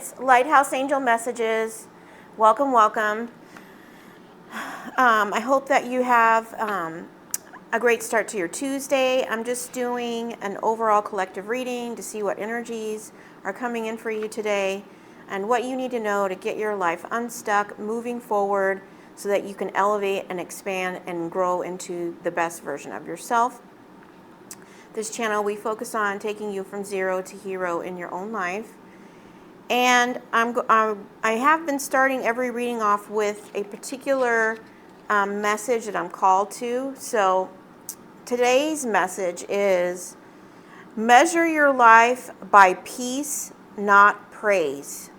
It's Lighthouse Angel Messages. Welcome, welcome. I hope that you have a great start to your Tuesday. I'm just doing an overall collective reading to see what energies are coming in for you today and what you need to know to get your life unstuck, moving forward so that you can elevate and expand and grow into the best version of yourself. This channel, we focus on taking you from zero to hero in your own life. And I have been starting every reading off with a particular message that I'm called to. So today's message is measure your life by peace, not praise.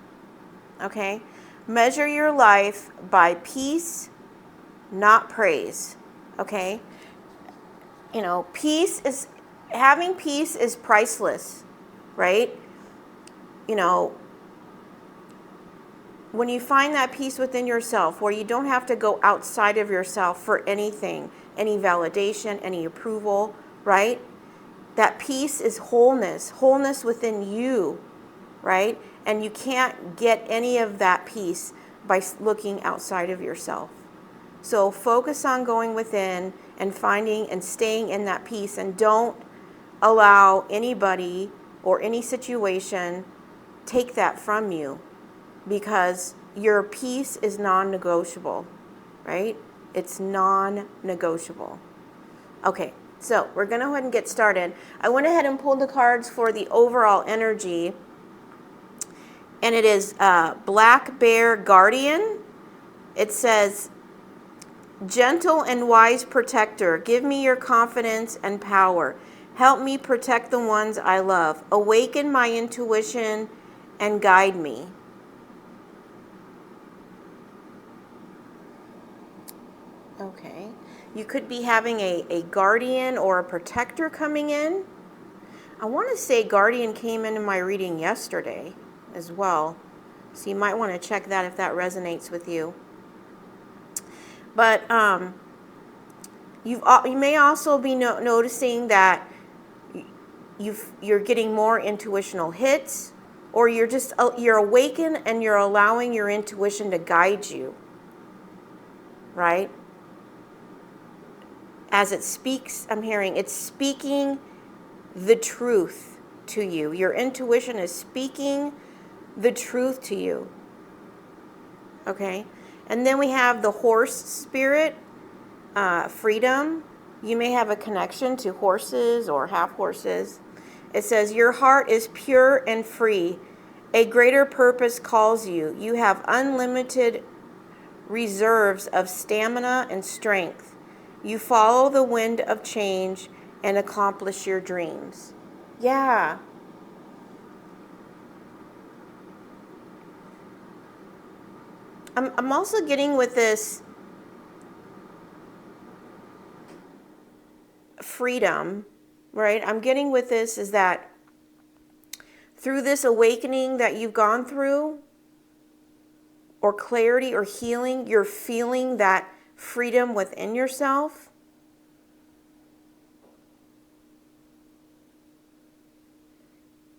Okay? Measure your life by peace, not praise. Okay? You know, having peace is priceless, right? You know, when you find that peace within yourself, where you don't have to go outside of yourself for anything, any validation, any approval, right? That peace is wholeness within you, right? And you can't get any of that peace by looking outside of yourself. So focus on going within and finding and staying in that peace, and don't allow anybody or any situation take that from you. Because your peace is non-negotiable, right? It's non-negotiable. Okay, so we're going to go ahead and get started. I went ahead and pulled the cards for the overall energy. And it is Black Bear Guardian. It says, gentle and wise protector, give me your confidence and power. Help me protect the ones I love. Awaken my intuition and guide me. Okay, you could be having a guardian or a protector coming in. I want to say guardian came into my reading yesterday as well. So you might want to check that if that resonates with you. But you may also be noticing that you're getting more intuitional hits, or you're awakened and you're allowing your intuition to guide you, right? As it speaks, I'm hearing it's speaking the truth to you. Your intuition is speaking the truth to you. Okay? And then we have the horse spirit, freedom. You may have a connection to horses or half horses. It says, your heart is pure and free. A greater purpose calls you. You have unlimited reserves of stamina and strength. You follow the wind of change and accomplish your dreams. Yeah. I'm also getting with this freedom, right? I'm getting with this is that through this awakening that you've gone through, or clarity or healing, you're feeling that freedom within yourself.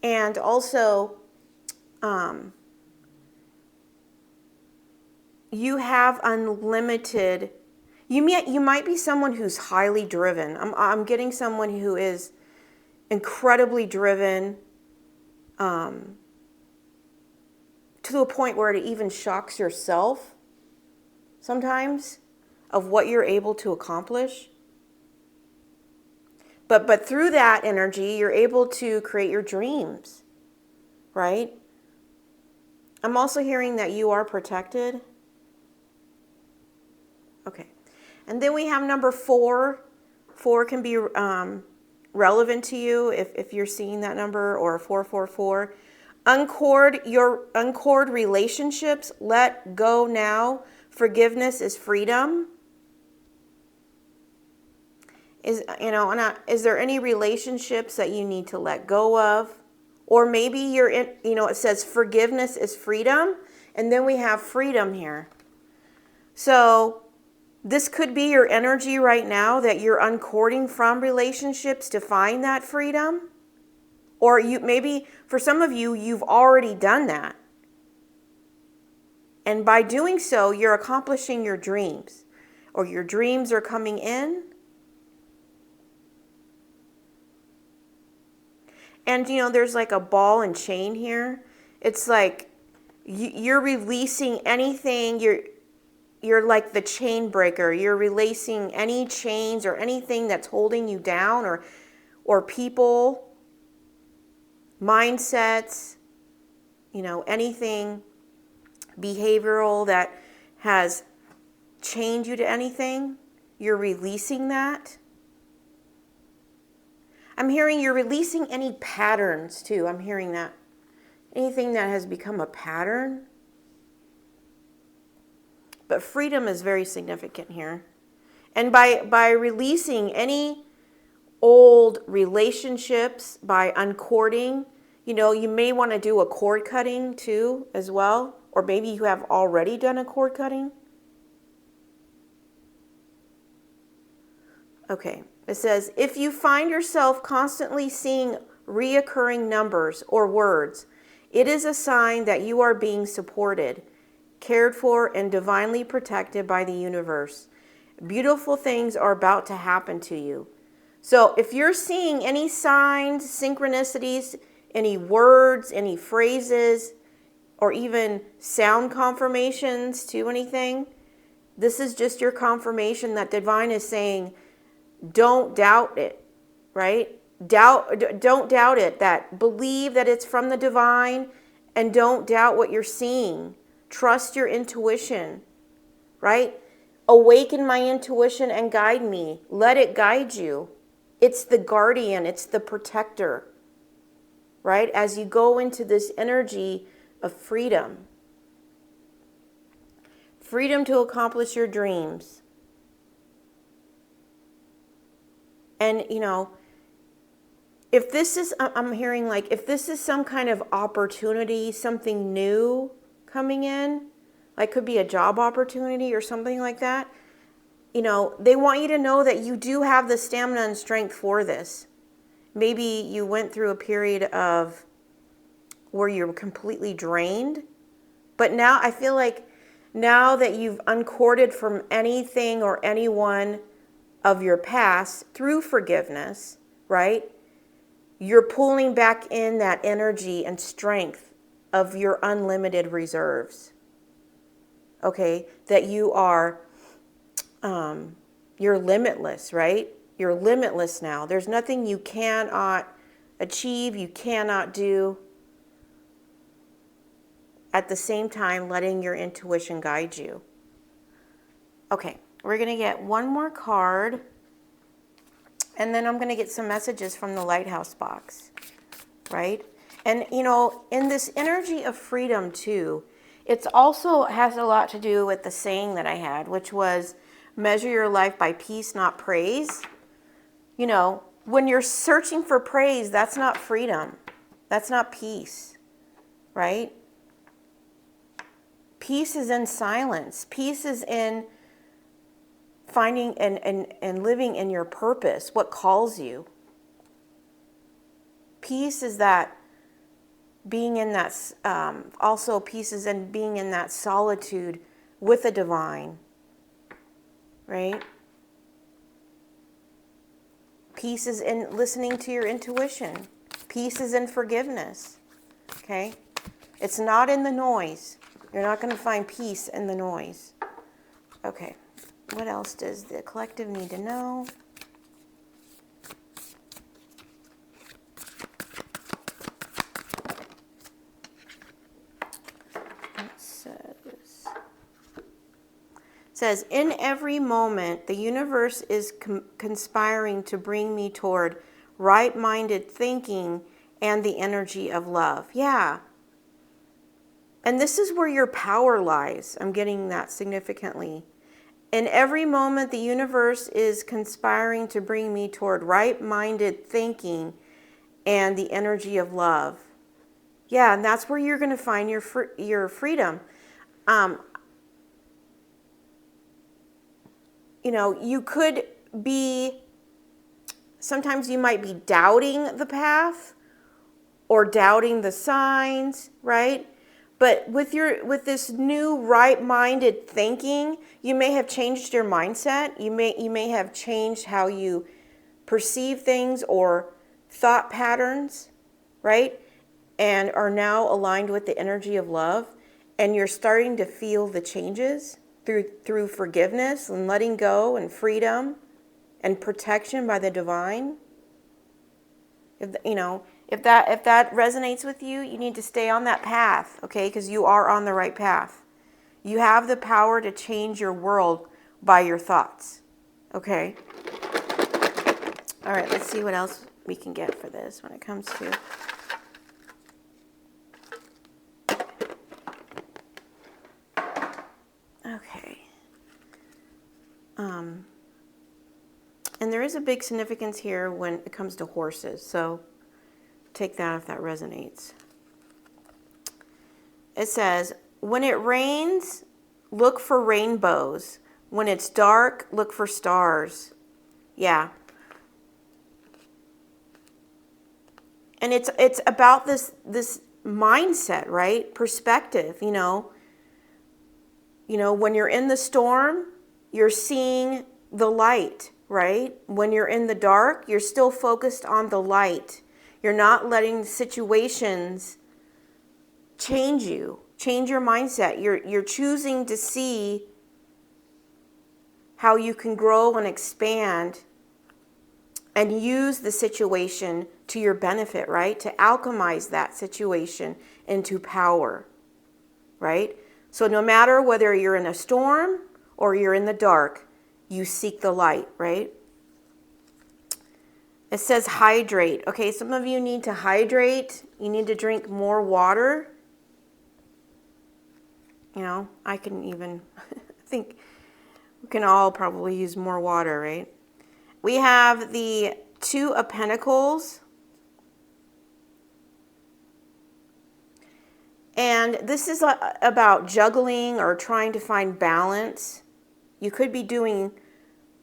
And also, you have unlimited, you might be someone who's highly driven. I'm getting someone who is incredibly driven, to the point where it even shocks yourself sometimes, of what you're able to accomplish. But through that energy, you're able to create your dreams, right? I'm also hearing that you are protected. Okay. And then we have number 4. 4 can be relevant to you if you're seeing that number, or 444. Uncord relationships. Let go now. Forgiveness is freedom. Is there any relationships that you need to let go of? Or maybe you're in, it says forgiveness is freedom, and then we have freedom here. So this could be your energy right now, that you're uncording from relationships to find that freedom. Or maybe for some of you, you've already done that. And by doing so, you're accomplishing your dreams, or your dreams are coming in. And there's like a ball and chain here. It's like you're releasing anything. You're like the chain breaker. You're releasing any chains or anything that's holding you down, or people, mindsets, anything behavioral that has chained you to anything. You're releasing that. I'm hearing you're releasing any patterns too. I'm hearing that. Anything that has become a pattern. But freedom is very significant here. And by releasing any old relationships, by uncording, you may want to do a cord cutting too as well. Or maybe you have already done a cord cutting. Okay. It says, if you find yourself constantly seeing reoccurring numbers or words, it is a sign that you are being supported, cared for, and divinely protected by the universe. Beautiful things are about to happen to you. So if you're seeing any signs, synchronicities, any words, any phrases, or even sound confirmations to anything, this is just your confirmation that divine is saying, don't doubt it, right? Don't doubt it. That believe that it's from the divine, and don't doubt what you're seeing. Trust your intuition, right? Awaken my intuition and guide me. Let it guide you. It's the guardian. It's the protector, right? As you go into this energy of freedom. Freedom to accomplish your dreams. And, if this is, I'm hearing like, if this is some kind of opportunity, something new coming in, like could be a job opportunity or something like that, they want you to know that you do have the stamina and strength for this. Maybe you went through a period of where you're completely drained, but now I feel like now that you've uncorded from anything or anyone of your past through forgiveness, right? You're pulling back in that energy and strength of your unlimited reserves. Okay? That you are, you're limitless, right? You're limitless now. There's nothing you cannot achieve, you cannot do. At the same time, letting your intuition guide you. Okay. We're going to get one more card, and then I'm going to get some messages from the Lighthouse box, right? And, in this energy of freedom, too, it also has a lot to do with the saying that I had, which was, measure your life by peace, not praise. When you're searching for praise, that's not freedom. That's not peace, right? Peace is in silence. Peace is in finding and living in your purpose, what calls you. Peace is that being in that, also peace is in being in that solitude with the divine, right? Peace is in listening to your intuition. Peace is in forgiveness, okay? It's not in the noise. You're not going to find peace in the noise. Okay. What else does the collective need to know? It says, in every moment, the universe is conspiring to bring me toward right-minded thinking and the energy of love. Yeah. And this is where your power lies. I'm getting that significantly. In every moment, the universe is conspiring to bring me toward right-minded thinking and the energy of love. Yeah, and that's where you're going to find your freedom. You could be, sometimes you might be doubting the path or doubting the signs, right? But with this new right-minded thinking, you may have changed your mindset. You may have changed how you perceive things or thought patterns, right? And are now aligned with the energy of love. And you're starting to feel the changes through forgiveness and letting go and freedom and protection by the divine. If that resonates with you, you need to stay on that path, okay? Because you are on the right path. You have the power to change your world by your thoughts, okay? All right, let's see what else we can get for this when it comes to... Okay. And there is a big significance here when it comes to horses, so take that if that resonates. It says, when it rains, look for rainbows. When it's dark, look for stars. Yeah. And it's about this mindset, right? Perspective, you know, when you're in the storm, you're seeing the light, right? When you're in the dark, you're still focused on the light. You're not letting situations change you, change your mindset. You're choosing to see how you can grow and expand and use the situation to your benefit, right? To alchemize that situation into power, right? So no matter whether you're in a storm or you're in the dark, you seek the light, right? It says hydrate. Okay, some of you need to hydrate. You need to drink more water. I can even, I think we can all probably use more water, right? We have the Two of Pentacles. And this is about juggling or trying to find balance. You could be doing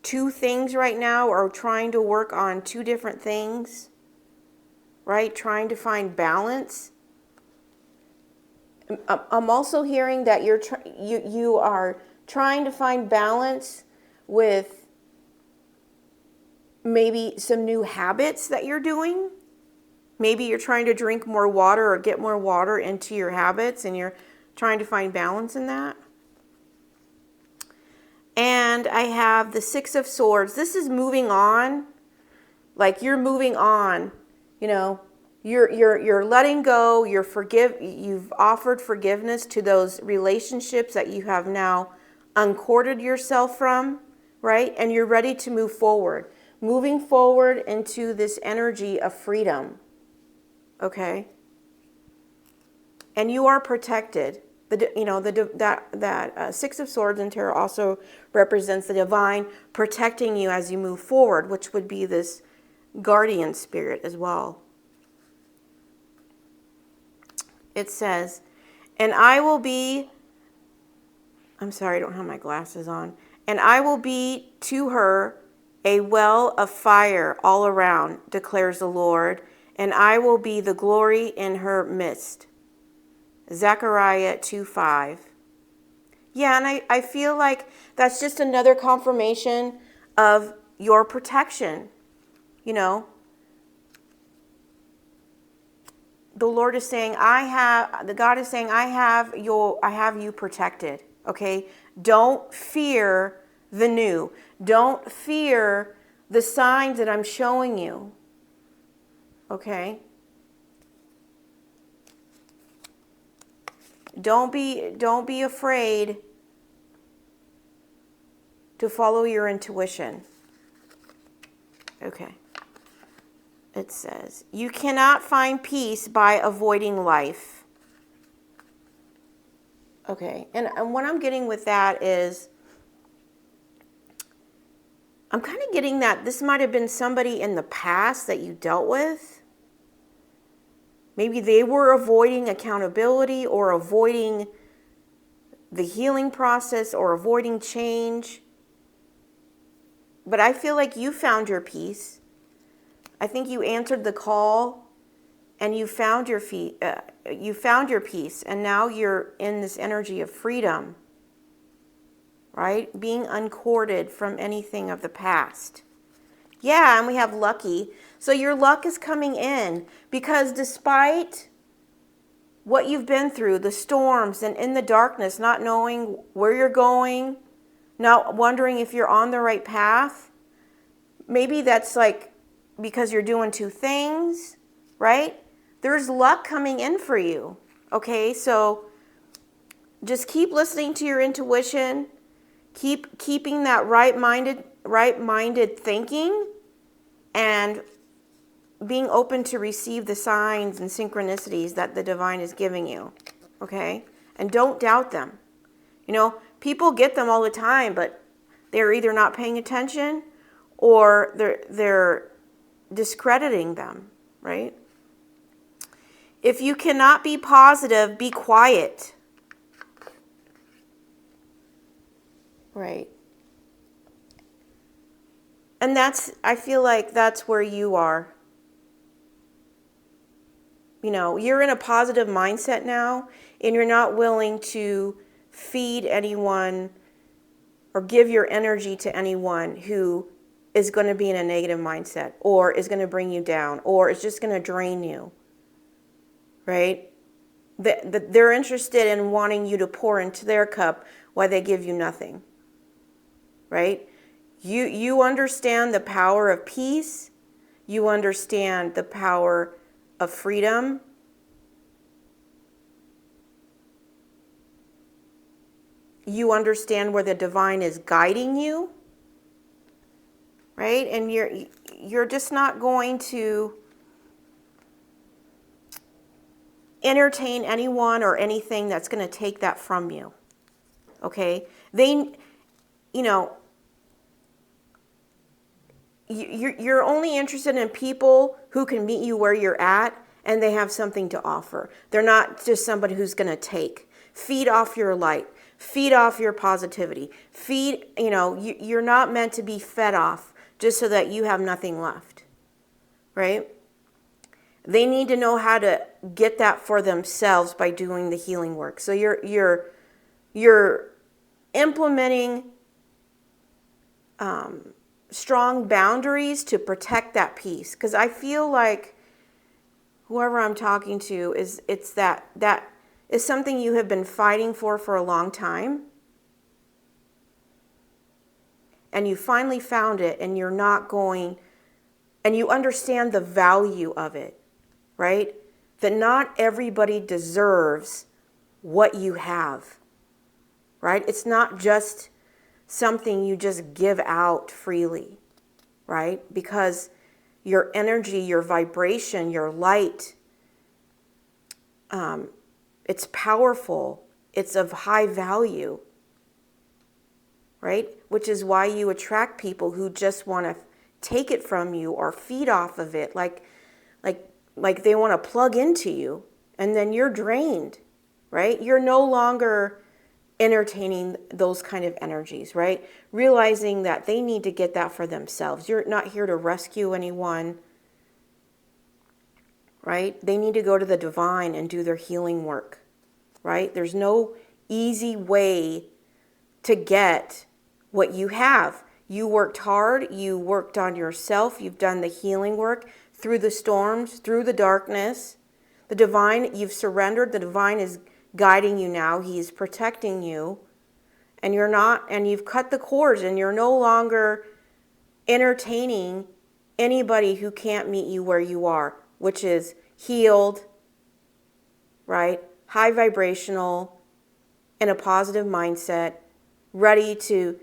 two things right now or trying to work on two different things, right? Trying to find balance. I'm also hearing that you are trying to find balance with maybe some new habits that you're doing. Maybe you're trying to drink more water or get more water into your habits and you're trying to find balance in that. And I have the Six of Swords. This is moving on. Like you're moving on, You're letting go, you've offered forgiveness to those relationships that you have now uncorded yourself from, right? And you're ready to move forward. Moving forward into this energy of freedom. Okay? And you are protected. That Six of Swords in tarot also represents the divine protecting you as you move forward, which would be this guardian spirit as well. It says, and I will be, I'm sorry, I don't have my glasses on. And I will be to her a well of fire all around, declares the Lord, and I will be the glory in her midst. Zechariah 2:5. Yeah, and I feel like that's just another confirmation of your protection, The Lord is saying, God is saying, I have you protected, okay? Don't fear the new. Don't fear the signs that I'm showing you, okay? Don't be afraid to follow your intuition. Okay. It says, you cannot find peace by avoiding life. Okay. And what I'm getting with that is, I'm kind of getting that this might have been somebody in the past that you dealt with. Maybe they were avoiding accountability or avoiding the healing process or avoiding change. But I feel like you found your peace. I think you answered the call and you found your peace, and now you're in this energy of freedom, right? Being uncorded from anything of the past. Yeah, and we have lucky. So your luck is coming in because despite what you've been through, the storms and in the darkness, not knowing where you're going, not wondering if you're on the right path, maybe that's like because you're doing two things, right? There's luck coming in for you, okay? So just keep listening to your intuition, keeping that right-minded thinking, and being open to receive the signs and synchronicities that the divine is giving you, okay? And don't doubt them. You know, people get them all the time, but they're either not paying attention or they're discrediting them, right? If you cannot be positive, be quiet. Right. And I feel like that's where you are. You know, you're in a positive mindset now, and you're not willing to feed anyone or give your energy to anyone who is going to be in a negative mindset or is going to bring you down or is just going to drain you, right? They're interested in wanting you to pour into their cup while they give you nothing, right? You understand the power of peace. You understand the power of freedom. You understand where the divine is guiding you, right? And you're just not going to entertain anyone or anything that's going to take that from you. Okay? You're only interested in people who can meet you where you're at and they have something to offer. They're not just somebody who's going to take. Feed off your light. Feed off your positivity. You're not meant to be fed off just so that you have nothing left. Right? They need to know how to get that for themselves by doing the healing work. So you're implementing strong boundaries to protect that peace. Because I feel like whoever I'm talking to that is something you have been fighting for a long time. And you finally found it, and you're not going, and you understand the value of it, right? That not everybody deserves what you have, right? It's not just something you just give out freely, right? Because your energy, your vibration, your light, it's powerful. It's of high value, right? Which is why you attract people who just want to take it from you or feed off of it, like they want to plug into you, and then you're drained, right? You're no longer entertaining those kind of energies, right? Realizing that they need to get that for themselves. You're not here to rescue anyone, right? They need to go to the divine and do their healing work, right? There's no easy way to get what you have. You worked hard, you worked on yourself, you've done the healing work through the storms, through the darkness. The divine, you've surrendered, the divine is guiding you now, he's protecting you, and you've cut the cords, and you're no longer entertaining anybody who can't meet you where you are, which is healed, right? High vibrational, in a positive mindset, ready to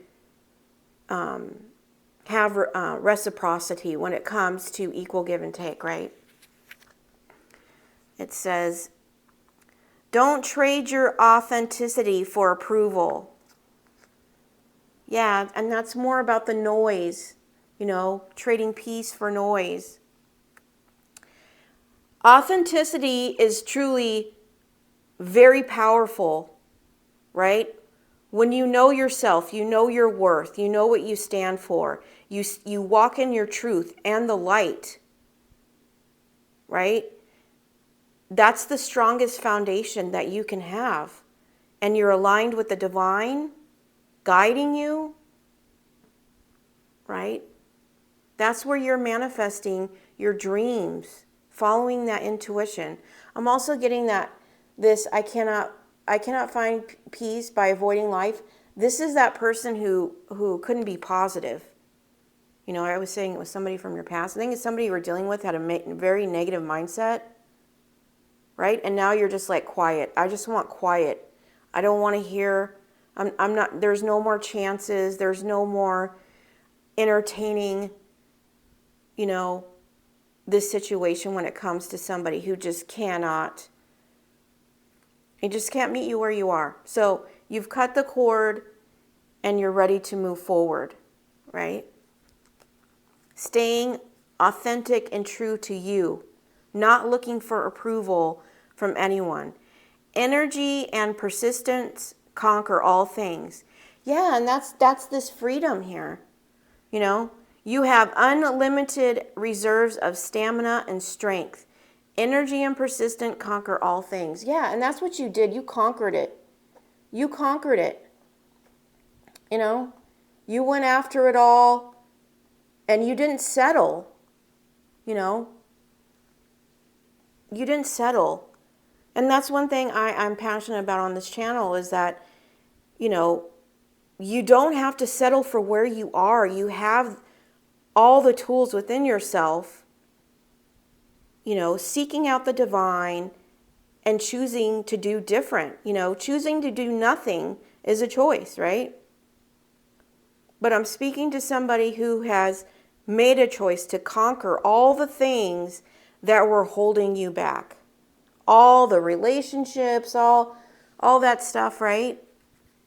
have reciprocity when it comes to equal give and take, right? It says, don't trade your authenticity for approval. Yeah, and that's more about the noise, trading peace for noise. Authenticity is truly very powerful, right? When you know yourself, you know your worth, you know what you stand for, you walk in your truth and the light, right? that's the strongest foundation that you can have. And you're aligned with the divine guiding you, right? That's where you're manifesting your dreams, following that intuition. I'm also getting that I cannot find peace by avoiding life. This is that person who couldn't be positive. You know, I was saying it was somebody from your past. I think it's somebody you were dealing with had a very negative mindset, right? And now you're just like quiet. I just want quiet. I don't want to hear. I'm not. There's no more chances. There's no more entertaining, you know, this situation when it comes to somebody who just cannot. It just can't meet you where you are. So you've cut the cord and you're ready to move forward, right? Staying authentic and true to you, not looking for approval from anyone. Energy and persistence conquer all things. Yeah, and that's this freedom here. You know, you have unlimited reserves of stamina and strength. Energy and persistence conquer all things. Yeah, and that's what you did. You conquered it. You conquered it. You know, you went after it all and you didn't settle. You know, you didn't settle. And that's one thing I'm passionate about on this channel is that, you know, you don't have to settle for where you are. You have all the tools within yourself, you know, seeking out the divine and choosing to do different. You know, choosing to do nothing is a choice, right? But I'm speaking to somebody who has made a choice to conquer all the things that were holding you back. All the relationships, all that stuff, right?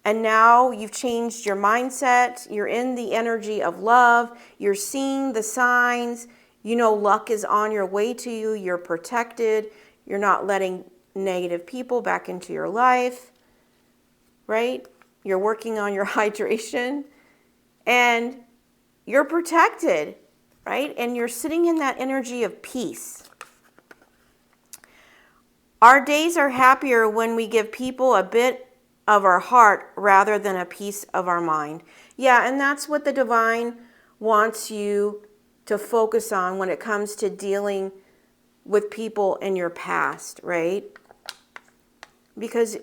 And now you've changed your mindset. You're in the energy of love. You're seeing the signs. You know luck is on your way to you. You're protected. You're not letting negative people back into your life, right? You're working on your hydration. And you're protected, right? And you're sitting in that energy of peace. Our days are happier when we give people a bit of our heart rather than a piece of our mind. Yeah, and that's what the divine wants you to focus on when it comes to dealing with people in your past, right? Because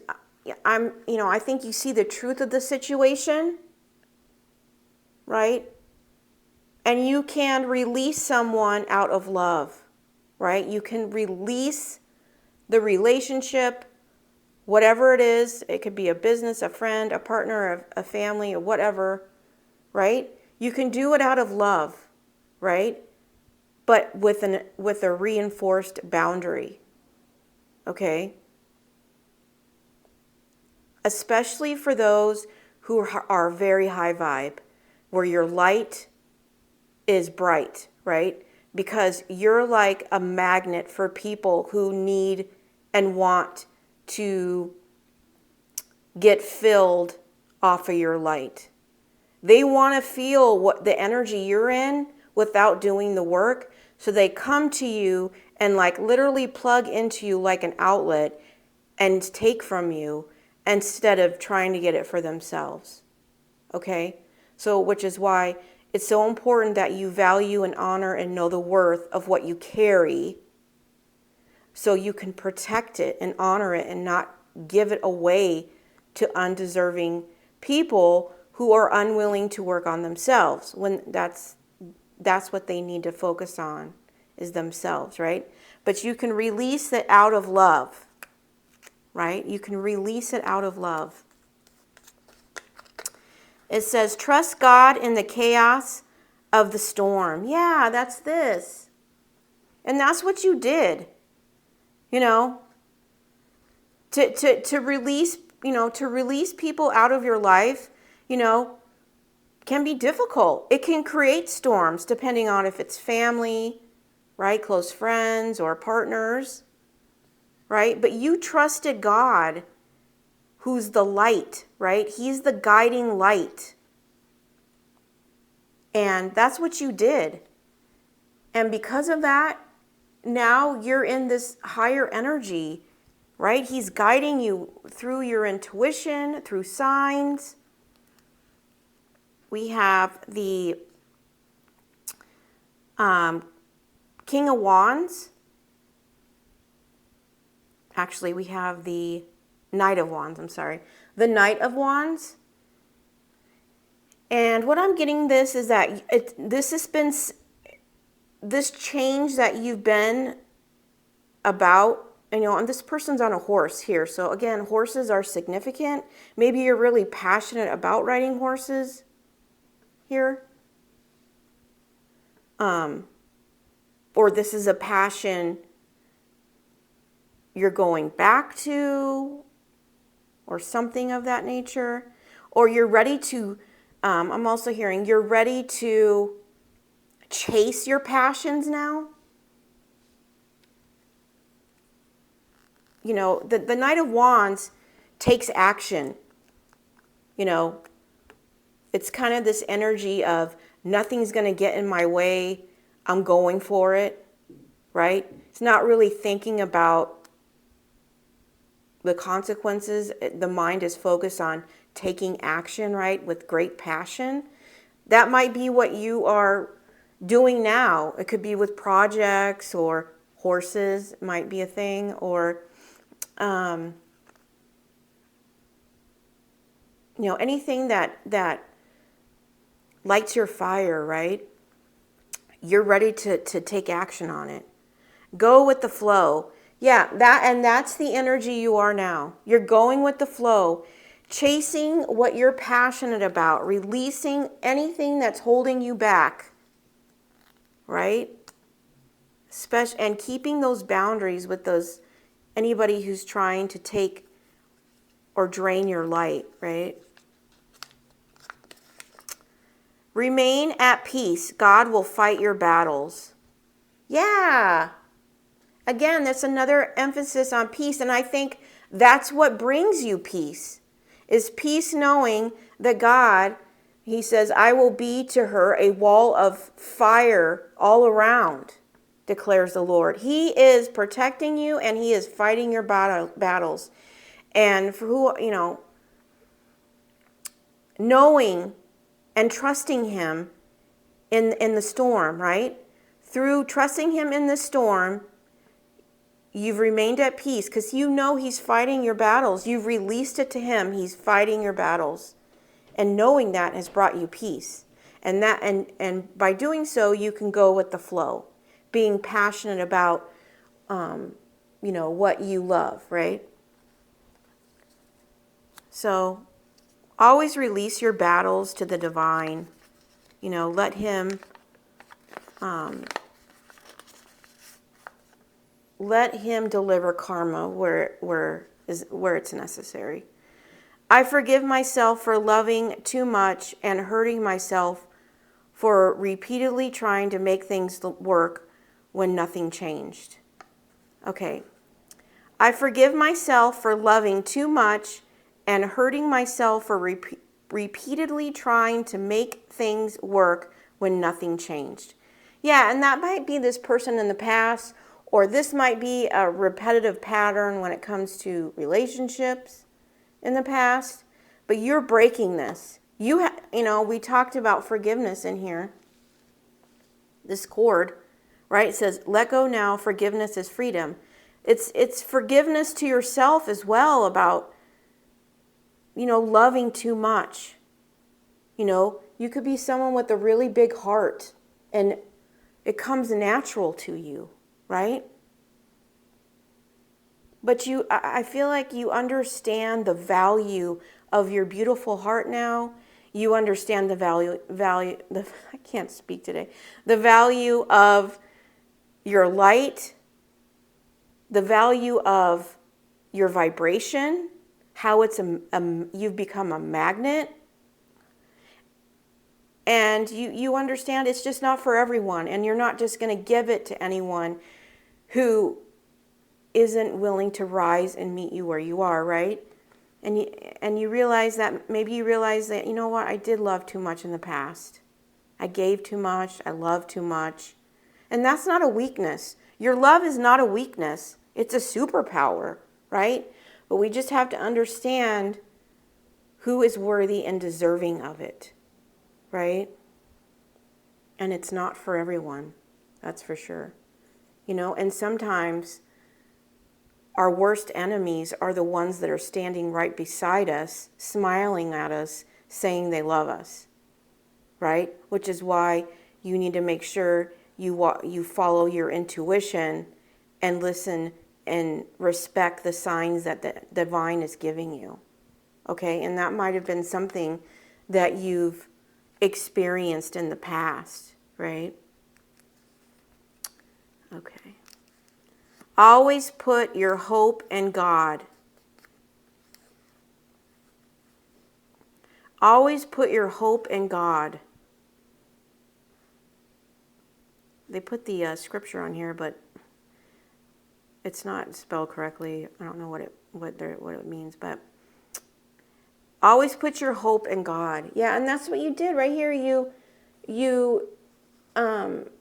I think you see the truth of the situation, right? And you can release someone out of love, right? You can release the relationship, whatever it is. It could be a business, a friend, a partner, a family, or whatever, right? You can do it out of love, right? But with a reinforced boundary, okay? Especially for those who are very high vibe, where your light is bright, right? Because you're like a magnet for people who need and want to get filled off of your light. They want to feel what the energy you're in without doing the work. So they come to you and like literally plug into you like an outlet and take from you instead of trying to get it for themselves. Okay? So which is why it's so important that you value and honor and know the worth of what you carry so you can protect it and honor it and not give it away to undeserving people who are unwilling to work on themselves, when that's what they need to focus on, is themselves, right? But you can release it out of love, right? You can release it out of love. It says, trust God in the chaos of the storm. Yeah, that's this. And that's what you did. You know, to release, to release people out of your life, can be difficult. It can create storms depending on if it's family, right? Close friends or partners, right? But you trusted God, who's the light, right? He's the guiding light. And that's what you did. And because of that, now you're in this higher energy, right? He's guiding you through your intuition, through signs. We have the King of Wands. Actually, we have the Knight of Wands, I'm sorry. The Knight of Wands. And what I'm getting this is that this has been, this change that you've been about, and this person's on a horse here. So again, horses are significant. Maybe you're really passionate about riding horses here. Or this is a passion you're going back to, or something of that nature. Or you're ready to, I'm also hearing, you're ready to chase your passions now. The Knight of Wands takes action. It's kind of this energy of nothing's going to get in my way. I'm going for it, right? It's not really thinking about the consequences. The mind is focused on taking action, right, with great passion. That might be what you are doing now. It could be with projects, or horses might be a thing, or anything that lights your fire, right? You're ready to take action on it. Go with the flow. Yeah, that's the energy you are now. You're going with the flow, chasing what you're passionate about, releasing anything that's holding you back, right? And keeping those boundaries with anybody who's trying to take or drain your light, right? Remain at peace. God will fight your battles. Yeah. Again, that's another emphasis on peace. And I think that's what brings you peace, is peace knowing that God, he says, I will be to her a wall of fire all around, declares the Lord. He is protecting you, and he is fighting your battles. And for who, knowing and trusting him in the storm, right? Through trusting him in the storm, you've remained at peace because he's fighting your battles. You've released it to him. He's fighting your battles. And knowing that has brought you peace. And by doing so, you can go with the flow, being passionate about what you love, right? So always release your battles to the divine. Let him deliver karma where it's necessary. I forgive myself for loving too much and hurting myself for repeatedly trying to make things work when nothing changed. Okay. I forgive myself for loving too much and hurting myself for repeatedly trying to make things work when nothing changed. Yeah, and that might be this person in the past, or this might be a repetitive pattern when it comes to relationships in the past, but you're breaking this. We talked about forgiveness in here. This cord, right? It says, let go now, forgiveness is freedom. It's forgiveness to yourself as well about, loving too much. You could be someone with a really big heart and it comes natural to you, right? But I feel like you understand the value of your beautiful heart now. You understand I can't speak today. The value of your light, the value of your vibration, how it's you've become a magnet. And you understand it's just not for everyone. And you're not just going to give it to anyone who isn't willing to rise and meet you where you are, right? And you realize that, maybe you realize that, I did love too much in the past. I gave too much. I loved too much. And that's not a weakness. Your love is not a weakness. It's a superpower, right? But we just have to understand who is worthy and deserving of it, right? And it's not for everyone, that's for sure. And sometimes our worst enemies are the ones that are standing right beside us, smiling at us, saying they love us, right? Which is why you need to make sure you follow your intuition and listen and respect the signs that the divine is giving you, okay? And that might have been something that you've experienced in the past, right? Okay. Always put your hope in God. Always put your hope in God. They put the scripture on here, but it's not spelled correctly. I don't know what it means, but always put your hope in God. Yeah, and that's what you did right here. You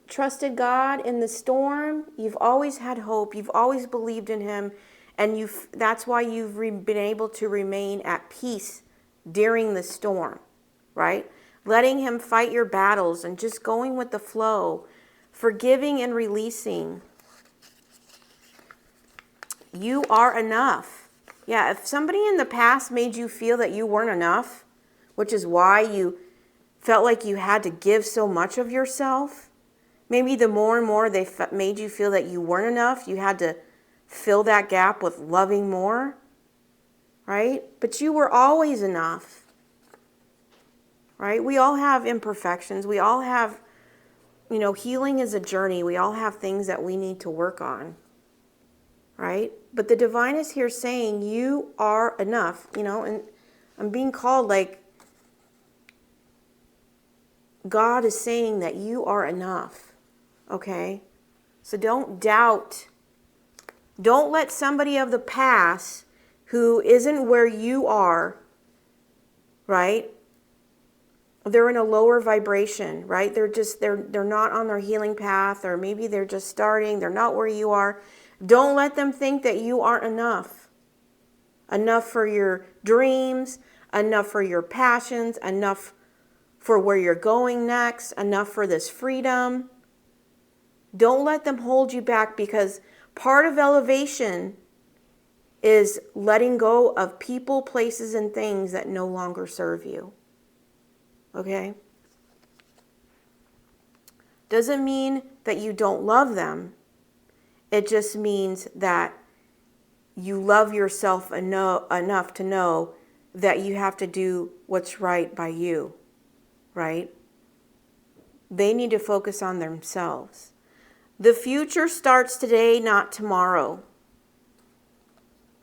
trusted God in the storm. You've always had hope. You've always believed in Him, and that's why you've been able to remain at peace during the storm, right? Letting Him fight your battles and just going with the flow, forgiving and releasing. You are enough. Yeah, if somebody in the past made you feel that you weren't enough, which is why you felt like you had to give so much of yourself, maybe the more and more they made you feel that you weren't enough, you had to fill that gap with loving more, right? But you were always enough, right? We all have imperfections. We all have, healing is a journey. We all have things that we need to work on, right? But the divine is here saying you are enough, and I'm being called like God is saying that you are enough, okay? So don't doubt. Don't let somebody of the past who isn't where you are, right? They're in a lower vibration, right? They're not on their healing path, or maybe they're just starting. They're not where you are. Don't let them think that you aren't enough. Enough for your dreams, enough for your passions, enough for where you're going next, enough for this freedom. Don't let them hold you back, because part of elevation is letting go of people, places, and things that no longer serve you. Okay? Doesn't mean that you don't love them. It just means that you love yourself enough to know that you have to do what's right by you, right? They need to focus on themselves. The future starts today, not tomorrow.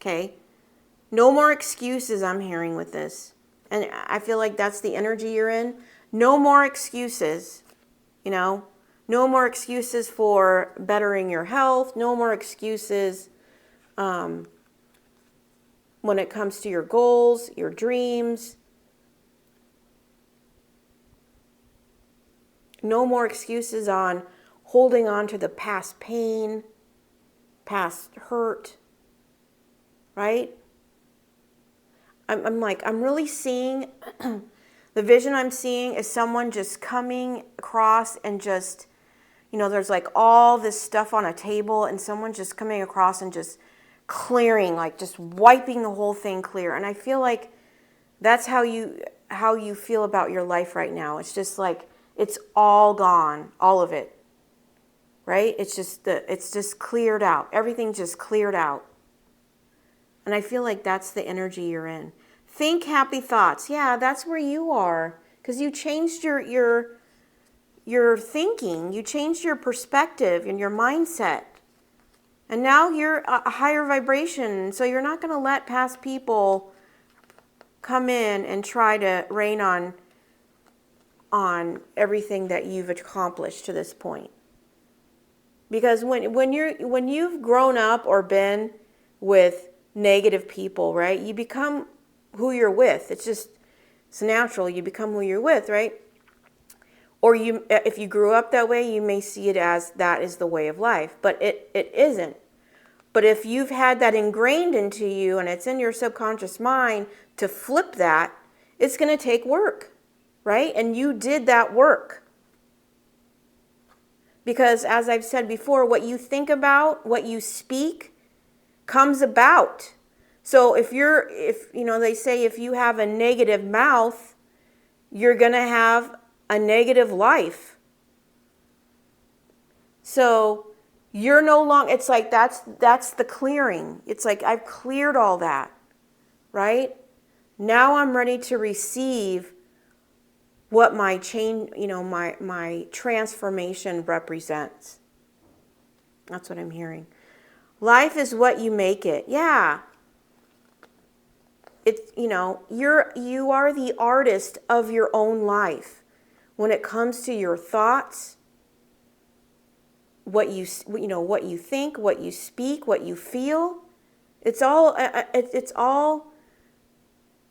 Okay? No more excuses, I'm hearing with this. And I feel like that's the energy you're in. No more excuses, No more excuses for bettering your health. No more excuses when it comes to your goals, your dreams. No more excuses on holding on to the past pain, past hurt, right? I'm really seeing, the vision I'm seeing is someone just coming across and just, there's like all this stuff on a table, and someone just coming across and just clearing, like just wiping the whole thing clear. And I feel like that's how you feel about your life right now. It's just like it's all gone, all of it. Right? It's just cleared out. Everything just cleared out. And I feel like that's the energy you're in. Think happy thoughts. Yeah, that's where you are, because you changed your thinking. You changed your perspective and your mindset. And now you're a higher vibration, so you're not going to let past people come in and try to rain on everything that you've accomplished to this point. Because when you've grown up or been with negative people, right? You become who you're with. It's natural. You become who you're with, right? Or if you grew up that way, you may see it as that is the way of life, but it isn't. But if you've had that ingrained into you and it's in your subconscious mind to flip that, it's going to take work, right? And you did that work. Because as I've said before, what you think about, what you speak comes about. So if they say if you have a negative mouth, you're going to have a negative life. So you're no longer, it's like that's the clearing. It's like I've cleared all that, right? Now I'm ready to receive what my change, my transformation represents. That's what I'm hearing. Life is what you make it. Yeah. It's, you are the artist of your own life. When it comes to your thoughts, what you think, what you speak, what you feel, it's all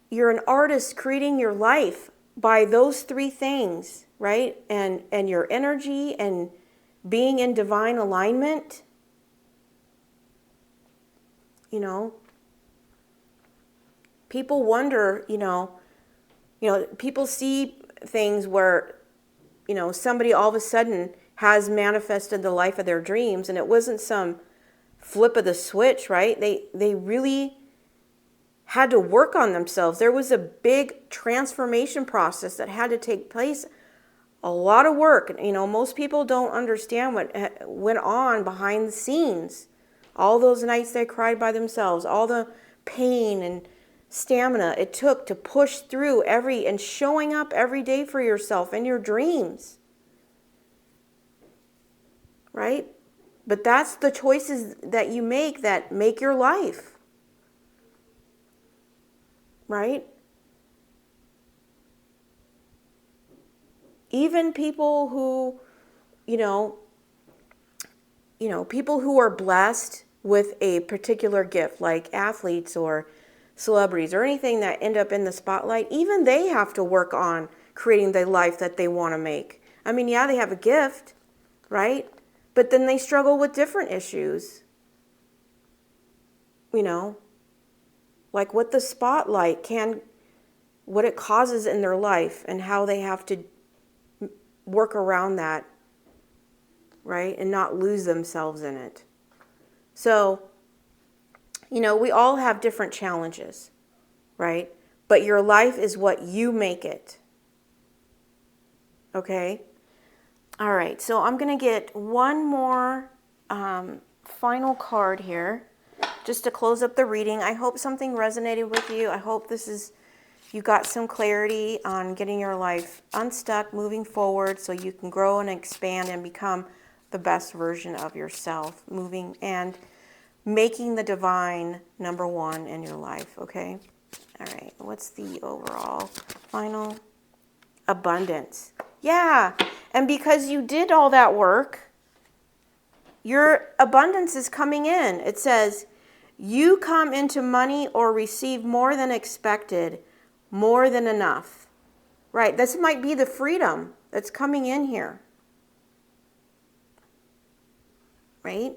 you're an artist creating your life by those three things, right? And your energy and being in divine alignment, people wonder, people see things where, somebody all of a sudden has manifested the life of their dreams, and it wasn't some flip of the switch, right? They really had to work on themselves. There was a big transformation process that had to take place, a lot of work. Most people don't understand what went on behind the scenes. All those nights they cried by themselves, all the pain and stamina it took to push through and showing up every day for yourself and your dreams. Right? But that's the choices that you make that make your life. Right? Even people who, people who are blessed with a particular gift, like athletes or celebrities or anything that end up in the spotlight, even they have to work on creating the life that they want to make. I mean, yeah, they have a gift, right? But then they struggle with different issues. Like what the spotlight what it causes in their life and how they have to work around that, right? And not lose themselves in it. So, we all have different challenges, right? But your life is what you make it. Okay? All right, so I'm going to get one more final card here just to close up the reading. I hope something resonated with you. I hope you got some clarity on getting your life unstuck, moving forward so you can grow and expand and become the best version of yourself, moving and making the divine number one in your life, okay? All right, what's the overall final? Abundance. Yeah, and because you did all that work, your abundance is coming in. It says, you come into money or receive more than expected, more than enough. Right, this might be the freedom that's coming in here. Right?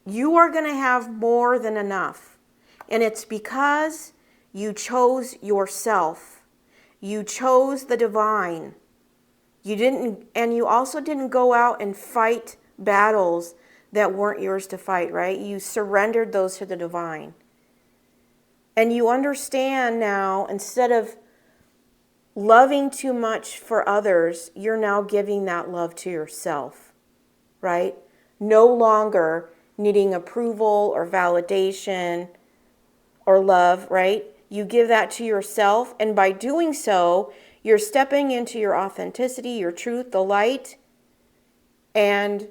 You are going to have more than enough. And it's because you chose yourself. You chose the divine. You also didn't go out and fight battles that weren't yours to fight, right? You surrendered those to the divine. And you understand now, instead of loving too much for others, you're now giving that love to yourself, right? No longer needing approval or validation or love, right? You give that to yourself, and by doing so, you're stepping into your authenticity, your truth, the light, and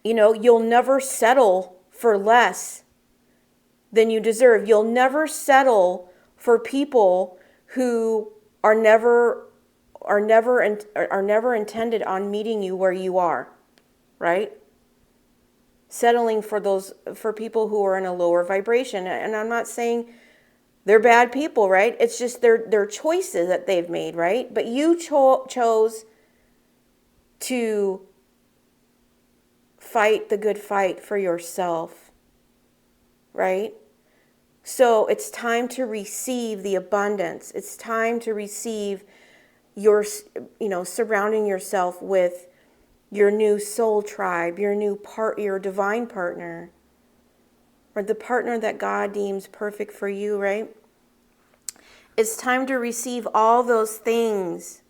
you'll never settle for less than you deserve. You'll never settle for people who are never intended on meeting you where you are, right? Settling for people who are in a lower vibration. And I'm not saying They're bad people, right? It's just their choices that they've made, right? But you chose to fight the good fight for yourself, right? So it's time to receive the abundance. It's time to receive your, surrounding yourself with your new soul tribe, your divine partner, or the partner that God deems perfect for you, right? It's time to receive all those things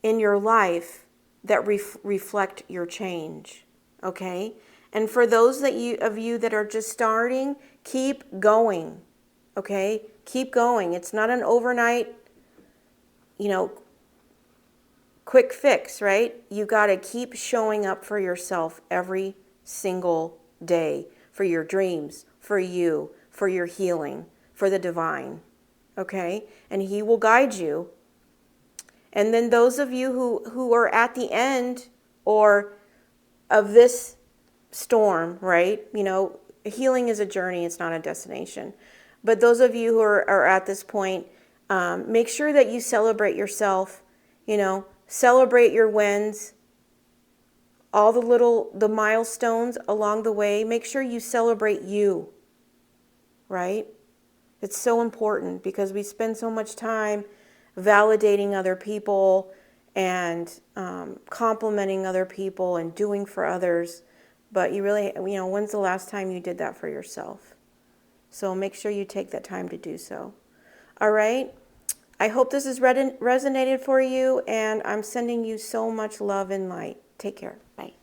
in your life that reflect your change, okay? And for those of you that are just starting, keep going, okay? Keep going. It's not an overnight, quick fix, right? You got to keep showing up for yourself every single day, for your dreams, for you, for your healing, for the divine, okay? And he will guide you. And then those of you who are at the end or of this storm, right? Healing is a journey, it's not a destination. But those of you who are at this point, make sure that you celebrate yourself, celebrate your wins, all the milestones along the way. Make sure you celebrate you, right? It's so important because we spend so much time validating other people and complimenting other people and doing for others. But you really, when's the last time you did that for yourself? So make sure you take that time to do so. All right? I hope this has resonated for you, and I'm sending you so much love and light. Take care. Bye.